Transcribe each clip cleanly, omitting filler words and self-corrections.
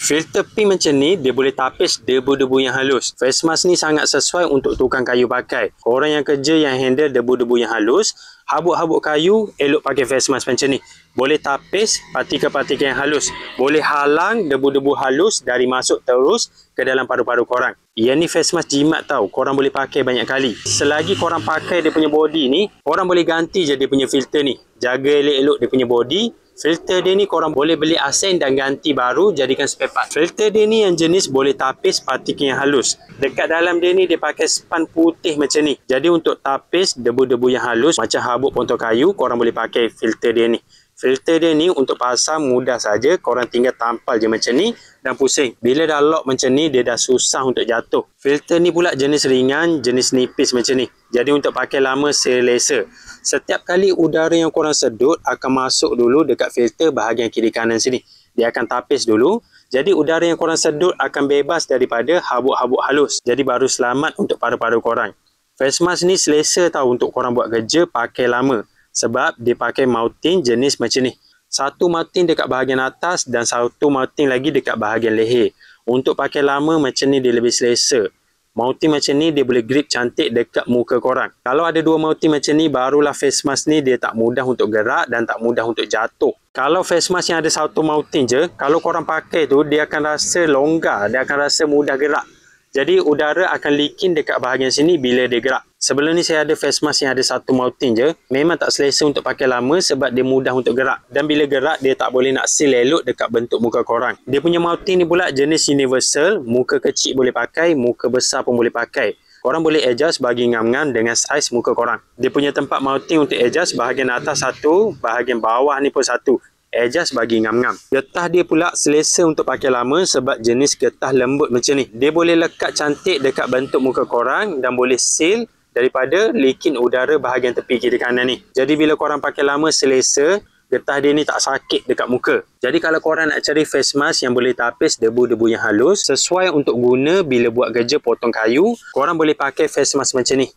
Filter pink macam ni, dia boleh tapis debu-debu yang halus. Face mask ni sangat sesuai untuk tukang kayu pakai. Korang yang kerja yang handle debu-debu yang halus, habuk-habuk kayu, elok pakai face mask macam ni. Boleh tapis partikel-partikel yang halus. Boleh halang debu-debu halus dari masuk terus ke dalam paru-paru korang. Yang ni face mask jimat tau. Korang boleh pakai banyak kali. Selagi korang pakai dia punya body ni, korang boleh ganti je dia punya filter ni. Jaga elok-elok dia punya body. Filter dia ni korang boleh beli asing dan ganti baru jadikan spare part. Filter dia ni yang jenis boleh tapis partikel yang halus. Dekat dalam dia ni dia pakai span putih macam ni. Jadi untuk tapis debu-debu yang halus macam habuk potong kayu, korang boleh pakai filter dia ni. Filter dia ni untuk pasang mudah saja, korang tinggal tampal je macam ni dan pusing. Bila dah lock macam ni, dia dah susah untuk jatuh. Filter ni pula jenis ringan, jenis nipis macam ni. Jadi untuk pakai lama selesa. Setiap kali udara yang korang sedut akan masuk dulu dekat filter bahagian kiri kanan sini. Dia akan tapis dulu. Jadi udara yang korang sedut akan bebas daripada habuk-habuk halus. Jadi baru selamat untuk paru-paru korang. Face mask ni selesa tau untuk korang buat kerja pakai lama. Sebab dia pakai mouthing jenis macam ni. Satu mouthing dekat bahagian atas dan satu mouthing lagi dekat bahagian leher. Untuk pakai lama macam ni dia lebih selesa. Mouthing macam ni dia boleh grip cantik dekat muka korang. Kalau ada dua mouthing macam ni, barulah face mask ni dia tak mudah untuk gerak dan tak mudah untuk jatuh. Kalau face mask yang ada satu mouthing je, kalau korang pakai tu dia akan rasa longgar, dia akan rasa mudah gerak. Jadi udara akan leaking dekat bahagian sini bila dia gerak. Sebelum ni saya ada face mask yang ada satu mouthing je. Memang tak selesa untuk pakai lama sebab dia mudah untuk gerak. Dan bila gerak dia tak boleh nak seal elok dekat bentuk muka korang. Dia punya mouthing ni pula jenis universal. Muka kecil boleh pakai, muka besar pun boleh pakai. Korang boleh adjust bagi ngam-ngam dengan saiz muka korang. Dia punya tempat mouthing untuk adjust bahagian atas satu, bahagian bawah ni pun satu. Adjust bagi ngam-ngam. Getah dia pula selesa untuk pakai lama sebab jenis getah lembut macam ni. Dia boleh lekat cantik dekat bentuk muka korang dan boleh seal daripada leaking udara bahagian tepi kiri kanan ni. Jadi bila korang pakai lama selesa, getah dia ni tak sakit dekat muka. Jadi kalau korang nak cari face mask yang boleh tapis debu-debu yang halus, sesuai untuk guna bila buat kerja potong kayu, korang boleh pakai face mask macam ni.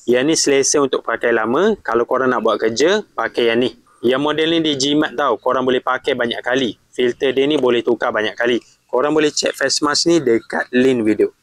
Yang ni selesa untuk pakai lama. Kalau korang nak buat kerja, pakai yang ni. Yang model ni dia jimat tau. Korang boleh pakai banyak kali. Filter dia ni boleh tukar banyak kali. Korang boleh check face mask ni dekat link video.